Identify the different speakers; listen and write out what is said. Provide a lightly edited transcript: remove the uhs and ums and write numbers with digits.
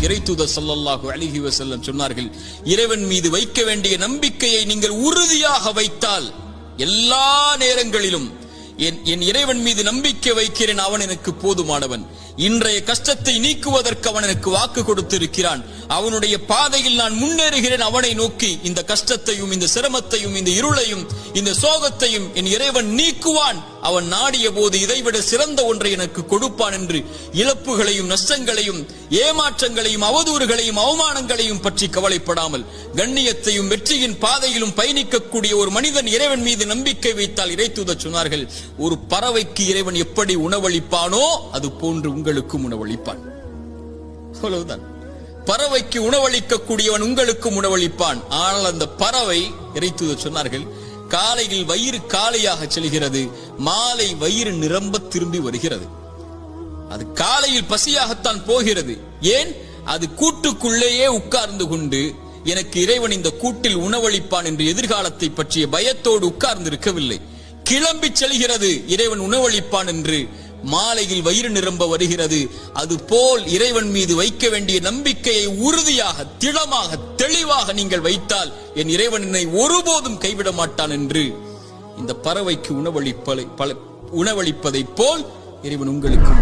Speaker 1: இறைத்தூதர் ஸல்லல்லாஹு அலைஹி வஸல்லம் சொன்னார்கள், இறைவன் மீது வைக்க வேண்டிய நம்பிக்கையை நீங்கள் உறுதியாக வைத்தால் எல்லா நேரங்களிலும் என் இறைவன் மீது நம்பிக்கை வைக்கிறேன், அவன் எனக்கு போதுமானவன், இன்றைய கஷ்டத்தை நீக்குவதற்கு அவன் எனக்கு வாக்கு கொடுத்திருக்கிறான், அவனுடைய பாதையில் நான் முன்னேறுகிறேன், அவனை நோக்கி இந்த கஷ்டத்தையும் இந்த சிரமத்தையும் இந்த இருளையும் இந்த சோகத்தையும் என் இறைவன் நீக்குவான், அவன் நாடிய போது இதைவிட சிறந்த ஒன்றை எனக்கு கொடுப்பான் என்று இழப்புகளையும் நஷ்டங்களையும் ஏமாற்றங்களையும் அவதூறுகளையும் அவமானங்களையும் பற்றி கவலைப்படாமல் கண்ணியத்தையும் வெற்றியின் பாதையிலும் பயணிக்கக்கூடிய ஒரு மனிதன் இறைவன் மீது நம்பிக்கை வைத்தால் இறைத்தூதர் சொன்னார்கள், ஒரு பறவைக்கு இறைவன் எப்படி உணவளிப்பானோ அது போன்று உங்களுக்கும் உணவளிப்பான். அவ்வளவுதான். பறவைக்கு உணவளிக்கக்கூடியவன் உங்களுக்கும் உணவளிப்பான். ஆனால் அந்த பறவை, இறைத்தூதர் சொன்னார்கள், காலையில் வயிறு காலியாக செல்கிறது, மாலை வயிறு நிரம்ப திரும்பி வருகிறது. அது காலையில் பசியாகத்தான் போகிறது. ஏன்? அது கூட்டுக்குள்ளேயே உட்கார்ந்து கொண்டு எனக்கு இறைவன் இந்த கூட்டில் உணவளிப்பான் என்று எதிர்காலத்தை பற்றிய பயத்தோடு உட்கார்ந்து இருக்கவில்லை. கிளம்பி செல்கிறது இறைவன் உணவளிப்பான் என்று. மாலையில் வயிறு நிரம்ப வருகிறது. அது போல் இறைவன் மீது வைக்க வேண்டிய நம்பிக்கையை உறுதியாக திடமாக தெளிவாக நீங்கள் வைத்தால் என் இறைவன் என்னை ஒருபோதும் கைவிட மாட்டான் என்று இந்த பறவைக்கு உணவளிப்பதை போல் இறைவன் உங்களுக்கு